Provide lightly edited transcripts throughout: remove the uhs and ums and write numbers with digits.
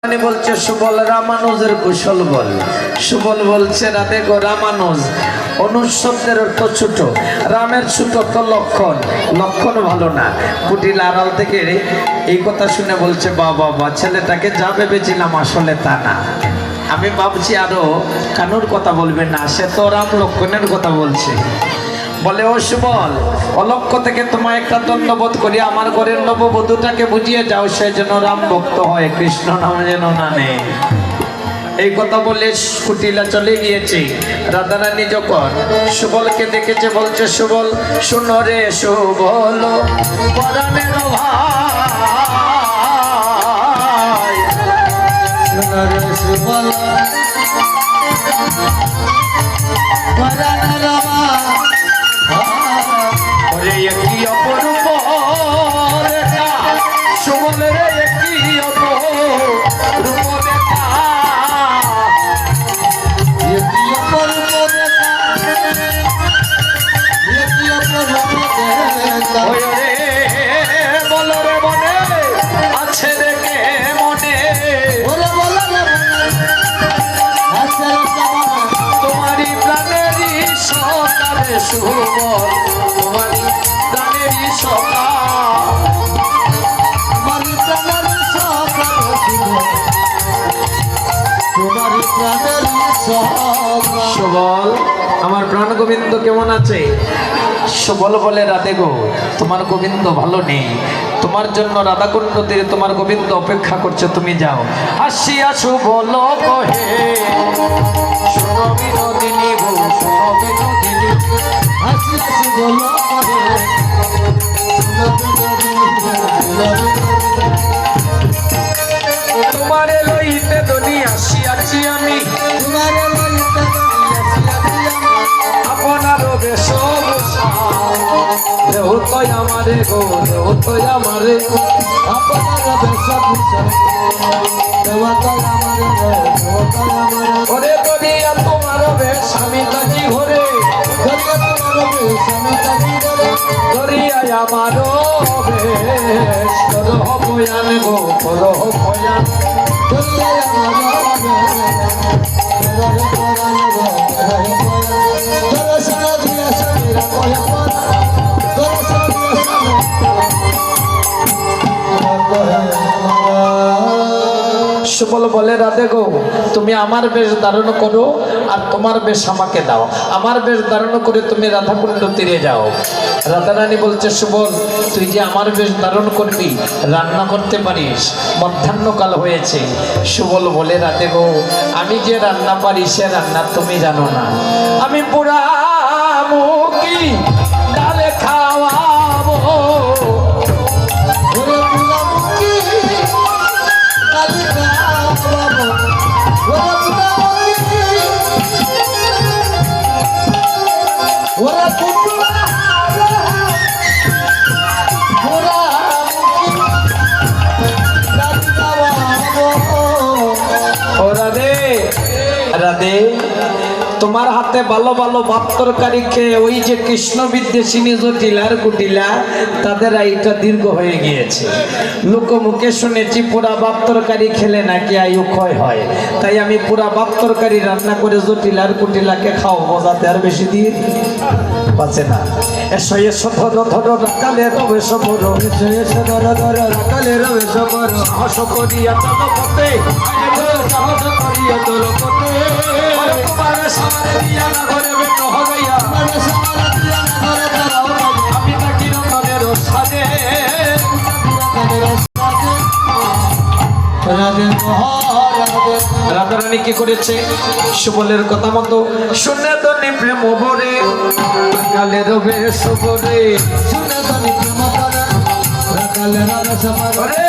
বলছে সুবল রামানুজের কুশল বল। সুবল বলছে রাধে গো রামানুজ, অনুজ শব্দের অর্থ ছোট, রামের ছোট তো লক্ষণ, লক্ষণ ভালো না। কুটিল আড়াল থেকে এই কথা শুনে বলছে বাবা ছেলেটাকে যা ভেবেছিলাম আসলে তা না। আমি ভাবছি আরো কানুর কথা বলবে না, সে তো রাম লক্ষণের কথা বলছে। বলে ও সুবল, অলক্ষ থেকে তোমায় একটা ধন্যবাদ করি, আমার ঘরের নববধূটাকে বুঝিয়ে যাও সে যেন রাম ভক্ত হয়, কৃষ্ণ নাম যেন না নেয়। এই কথা বলে কুটিলা চলে গিয়েছে। রাধারানী যখন সুবলকে দেখেছে বলছে সুবল শুনো রে সুবল পরাণের ভাই, শুনো রে সুবল পরাণের ভাই, ওরে একই অপরূপ রেখা সুবল রে একই অপরূপ রেখা, একই অপরূপ রেখা, একই অপরূপ রেখা। ওই রে বল রে মনে আছে রে কে মনে, বলে বল রে আছে রে তোমারই প্রাণেরই সকালে সুবল, তোমারই প্রাণেরই সকাল, তোমারই প্রাণেরই সকাল তোমারই প্রাণেরই সকাল। সুবল আমার প্রাণ গোবিন্দ কেমন আছে? সুবল বলে রাধে গো তোমার গোবিন্দ ভালো নেই, তোমার জন্য রাধাকুণ্ড তীরে তোমার গোবিন্দ অপেক্ষা করছে, তুমি যাও। আসিয়া সুবল কহে শোনো বিনোদিনী গো শোনো বিনোদিনী, আসিয়া সুবল কহে শোনো বিনোদিনী, তোমারে লইতে দনি আসিয়াছি আমি, তোমারে লইতে দনি আসিয়াছি আমি, আপনার বেশভূষা দেহ তো আমারে গো দেহ তো আমারে, আপনার বেশভূষা দেহ তো আমারে দেহ তো আমারে, ওরে দরিয়া তোমার বেশ আমি তাকি ঘরে, দরিয়া তোমার বেশ আমি তাকি ঘরে, দরিয়ায় আমার বেশ করো ভয়ান গো করো ভয়ান, দরিয়ায় আমার সুবল বলে রাধে গো তুমি আমার বেশ ধারণ করো আর তোমার বেশ আমাকে দাও, আমার বেশ ধারণ করে তুমি রাধাকুণ্ড তীরে যাও। রাধারানী বলছে সুবল তুই যে আমার বেশ ধারণ করবি রান্না করতে পারিস, মধ্যাহ্নকাল হয়েছে। সুবল বলে রাধে গো আমি যে রান্না পারি সে রান্না তুমি জানো না, আমি পুরা মুখি ডালে খাওয়াবো, রাধে তোমার হাতে ভালো ভালো ভাত তরকারি খেয়ে ওই যে কৃষ্ণ বিদ্বেষিনী জটিলার কুটিলা তাদের আয়ুটা দীর্ঘ হয়ে গিয়েছে। লোকমুখে শুনেছি পুরা ভাত তরকারি খেলে নাকি আয়ু ক্ষয় হয়, তাই আমি পুরা ভাত তরকারি রান্না করে জটিলার কুটিলাকে খাওয়াবো যাতে আর বেশি দিন বাঁচে না। এসো এসো ধরো ধরো রাকালের বেশ বড়, এসো এসো ধরো ধরো রাকালের বেশ বড়, সাহস করিয়া চলো পথে, সাহস করিয়া চলো পথে, তোমার সামনে দিয়া না ঘরে বেটো হইয়া, তোমার সামনে দিয়া না ঘরে দাঁড়াও, আমি তাকি রঙের সাজে রাধারানী কি করেছে সুবলের কথা মতো শুনে ধনী প্রেম ভরে, রাখালের বেশ ভরে শুনে ধনী প্রেম ভরে, রাখালের বেশ ভরে,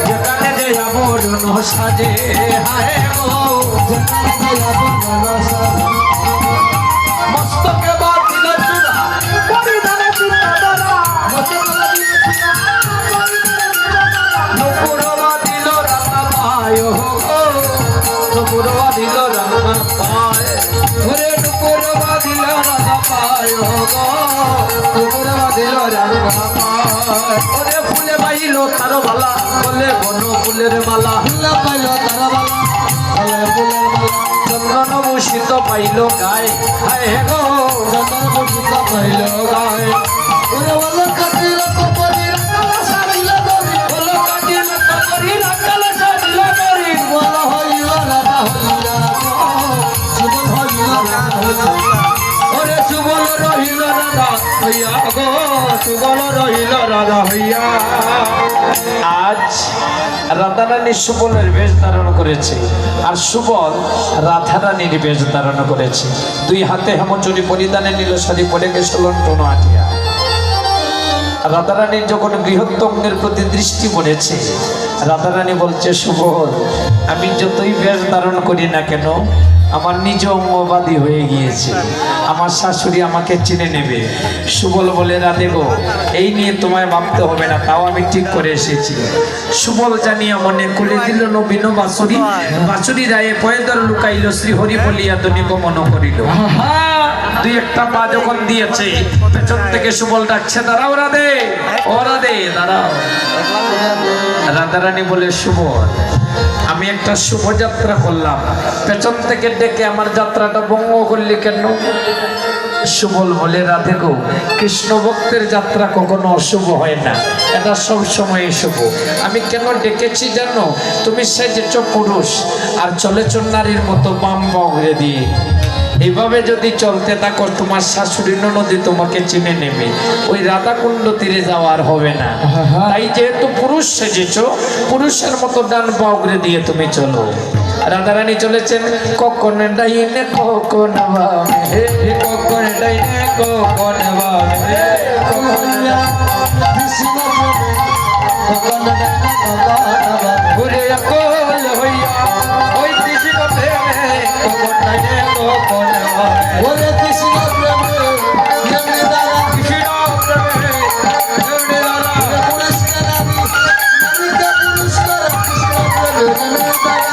যেখানে যে আবরণ সাজে হায় গো, যেখানে যে আবরণ সাজে, মস্তকে বাঁধিল চূড়া পরিধানে চূড়া দ্বারা, নুপুর বাঁধিল রাঙা পায় গো, নুপুর বাঁধিল রাঙা পায়, ওরে নুপুর বাঁধিল রাঙা পায় গো, নুপুর বাঁধিল রাঙা পায়, ওরে ফুলে পাইল তার বালা, বলে বন ফুলের মালা, ফুলা পাইল তার পাইলো গায় হায় গো রাধার মুর্শিদা পাইলো গায় ওরে বলো কাটিল কপরি রাখাল সাজিল গরি বলো কাটিল কপরি রাখাল সাজিল গরি বলো হইল রাধা হইল সুবল হইল রাধা হইল ওরে সুবল রহিল রাধা হইয়া গো সুবল রহিল রাধা হইয়া। আজ রাধারানী সুবলের বেশ ধারণ করেছে আর সুবল রাধারানীর বেশ ধারণ করেছে। দুই হাতে হেমচুরি পরিধানে নীল শাড়ি পরে গেছে লণ্ঠন আটিয়া। রাধারানীর যখন বৃহত্তঙ্গের প্রতি দৃষ্টি পড়েছে, রাধারানী বলছে সুবল আমি যতই বেশ ধারণ করি না কেন আমার নিজ অঙ্গবাদী হয়ে গিয়েছে, আমার শাশুড়ি আমাকে চিনে নেবে। সুবল বলে রাধে গো এই নিয়ে তোমায় ভাবতে হবে না, তাও আমি ঠিক করে এসেছি। সুবল জানিয়া মনে করে দিল নবীন বাঁশুরি, বাঁশুরি রায়ে পয়দর লুকাইল শ্রীহরি বলিয়া দনি গমন করিল। দুই একটা পা যখন দিয়েছে পেছন থেকে সুবল ডাকছে দাঁড়াও রাধে, ও রাধে দাঁড়াও। রাধারানী বলে সুবল আমি একটা শুভযাত্রা করলাম, পেছন থেকে ডেকে আমার যাত্রাটা ভঙ্গ করলি কেন? সুবল বলে রাধে গো কৃষ্ণ ভক্তের যাত্রা কখনো অশুভ হয় না, এটা সব সময় শুভ। আমি কেন ডেকেছি জানো? তুমি সেজেছ পুরুষ আর চলেছ নারীর মতো বাম বগড়ে দিয়ে। এইভাবে যদি চলতে থাকো তোমার শাশুড়ি ননদি তোমাকে চিনে নেবে, ওই রাধাকুণ্ড তীরে যাওয়ার হবে না। তাই যেহেতু পুরুষ সেজেছ পুরুষের মতো ডান বগড়ে দিয়ে তুমি চলো। রাধারানী চলেছেন কখন ডাইনে কখন বামে, কখন ডাইনে কখন বামে, ঘুরে আকল হইয়া ওই কৃষ্ণ প্রেমে কখন ডাইনে কখন বামে, ওরে কৃষ্ণ প্রেমে এমনি দ্বারা কৃষ্ণ প্রেমে এমনি দ্বারা পুরস্কার আমি নারীকে পুরস্কার কৃষ্ণ প্রেমে এমনি দ্বারা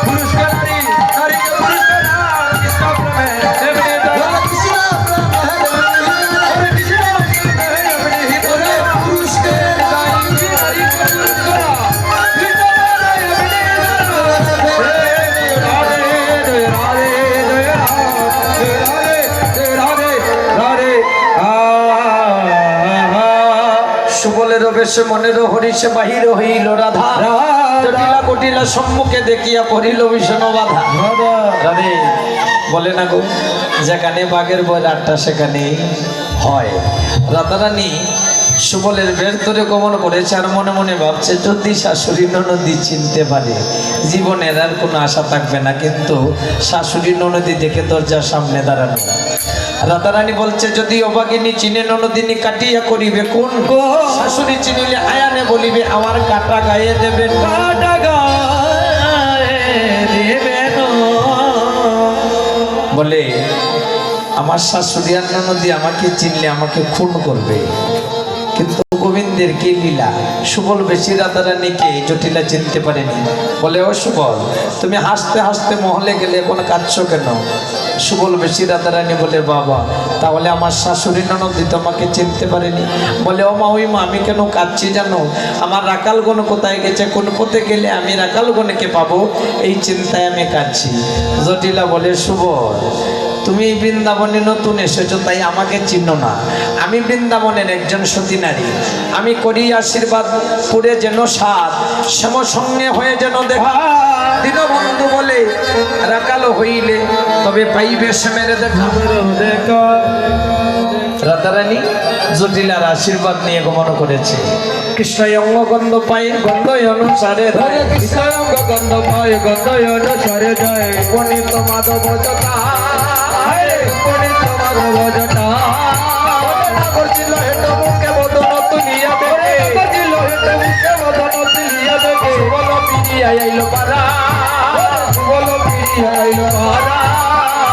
পুরস্কার নারীকে পুরস্কার কৃষ্ণ প্রেমে এমনি দ্বারা কৃষ্ণ প্রেমে কৃষ্ণ প্রেমে এমনি দ্বারা পুরস্কার নারীকে পুরস্কার কৃষ্ণ প্রেমে সুবলের বেশে মনের হরিষে বাহির হইল রাধা, জটিলা কটিলা সম্মুখে দেখিয়া পড়িল ভীষণ বাধা। রাধে বলে না গো যেখানে বাঘের বই আটটা সেখানে হয়। রাধারানী সুবলের বেশ ধরে গমন করেছে আর মনে মনে ভাবছে যদি শাশুড়ি ননদি চিনতে পারে জীবনের আর কোনো আশা থাকবে না, কিন্তু শাশুড়ি ননদি দেখে দরজার সামনে দাঁড়ানো। রাধারানী বলছে যদি অবাগিনী চিনে ননদিনী কাটিয়া করিবে কোন, শাশুড়ি চিনিলে আয়ানে বলিবে আমার কাটা গায়ে দেবে, কাটা গায়ে দেবে বলে আমার শাশুড়ি আর ননদি আমাকে চিনলে আমাকে খুন করবে। কিন্তু গোবিন্দের কি লীলা, সুবল বেশি রাধারানীকে জটিলা চিনতে পারেনি। বলে ও সুবল তুমি হাসতে হাসতে মহলে গেলে এখন কাঁদছো কেন? সুবল বেশি রাধারানী বলে বাবা তাহলে আমার শাশুড়ি ননদি তোমাকে চিনতে পারেনি। বলে ও মা ওই মা আমি কেন কাঁদছি জানো? আমার রাকালগণ কোথায় গেছে, কোন পথে গেলে আমি রাকালগণকে পাবো, এই চিন্তায় আমি কাঁদছি। জটিলা বলে সুবল তুমি বৃন্দাবনে নতুন এসেছো তাই আমাকে চিনো না, আমি বৃন্দাবনের একজন সতী নারী, আমি করি আশীর্বাদ পুরে যেন সাত শ্যাম সঙ্গে হয়ে যেন দেখা। দীনবন্ধু বলে রাকালো হইলে তবে পাইবে শ্যামের দেখা। রাধারানী জটিলার আশীর্বাদ নিয়ে গমন করেছে। কৃষ্ণ অঙ্গ গন্ধ পাই গন্ধ অনুসারে ধরে, কৃষ্ণ অঙ্গ গন্ধ পাই গন্ধ অনুসারে যায়, পণ্ডিত মাধব জটা পণ্ডিত মাধব জটা করছিল হেট মুখে বদন তুলিয়া দেখে, করছিল হেট মুখে বদন তুলিয়া দেখে, বল পিড়িয়া আইলো পারা, বল পিড়িয়া আইলো পারা।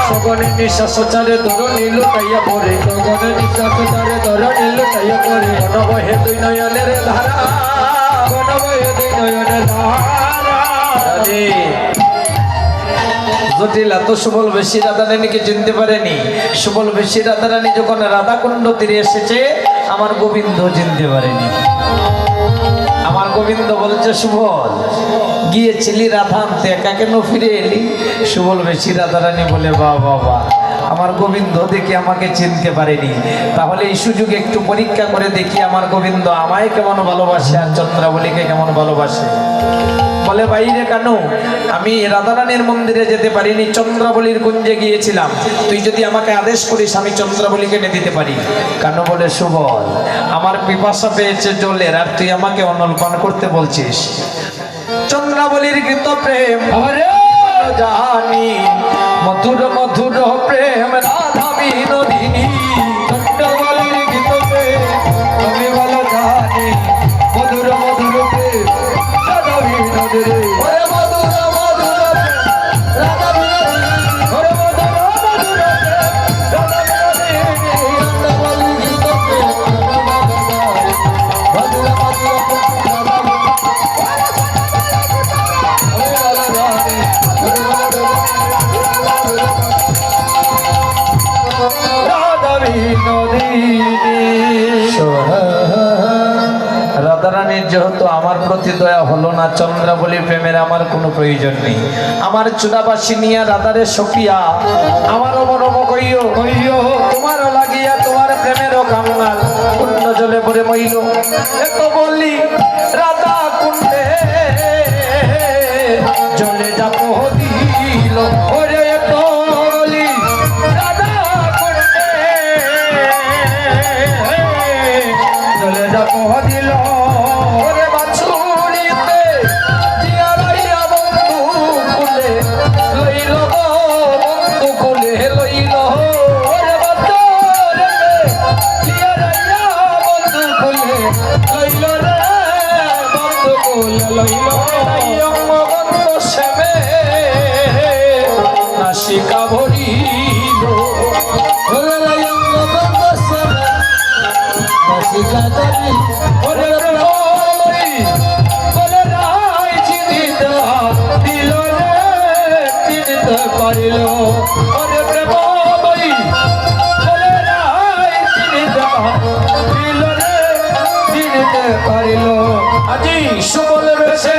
সগনে নিঃশ্বাস চারে ধর নীল তাইয়া পরে, সগনে নিঃশ্বাস চারে ধর নীল তাইয়া পরে, গণবহে দুই নয়নের ধারা, গণবহে দুই নয়নের ধারা। জটিলা তো সুবল বেশি রাধারানীকে চিনতে পারেনি। সুবল বেশি রাধারানী যখন রাধাকুণ্ড তীরে এসেছে আমার গোবিন্দ চিনতে পারেনি। আমার গোবিন্দ বলছে সুবল গিয়েছিলি রাধা আনতে, একা কেন ফিরে এলি? সুবল বেশি রাধারানী বলে, বাবা আমার গোবিন্দ দেখি আমাকে চিনতে পারেনি, তাহলে এই সুযোগে একটু পরীক্ষা করে দেখি আমার গোবিন্দ আমায় কেমন ভালোবাসে আর চন্দ্রাবলীকে কেমন ভালোবাসে। বলে, বাইরে কেন? আমি রাধারানীর মন্দিরে যেতে পারিনি, চন্দ্রাবলীর কুঞ্জে গিয়েছিলাম, তুই যদি আমাকে আদেশ করিস আমি চন্দ্রাবলীকে এনে দিতে পারি। কেন? বলে, সুবল আমার পিপাসা পেয়েছে জলের, আর তুই আমাকে অনল পান করতে বলছিস। চন্দ্রাবলীর কৃত প্রেম জানি, মধুর মধুর প্রেম রাধা বিনোদিনী। চন্দ্রাবলীর কৃত প্রেম আমি ভালো জানি, মধুর মধুর প্রেম রাধা বিনোদিনী। রাধারানীর যেহেতু আমার প্রতি দয়া হলো না, চন্দ্রাবলী প্রেমের আমার কোনো প্রয়োজন নেই। আমার চুড়াবাসী নিয়া রাধারে সখিয়া আমারও মনম কইও কইও, তোমার লাগিয়া তোমার প্রেমেরও কামনা কুণ্ড জলে পড়ে মইল। এত বলি রাধা কুণ্ডে জলে যাব দিল, ওরে এত বলি রাধা কুণ্ডে জলে যাব দিল। ওরে বাছুরিতে জিয়া লইয়া বন্ধু কুলে লইল গো, বন্ধু কুলে লইল। ওরে বাছুরিতে জিয়া লইয়া বন্ধু কুলে লইল রে, বন্ধু কুলে লইল। অঙ্গবন্ধ শ্যামে নাসিকা ভরিল, অঙ্গবন্ধ শ্যামে নাসিকা ধরিল। ওরে পারিল, ওরে প্রেম বই বলে রাই চিনিতে পারিল। আজি সুবল বেশে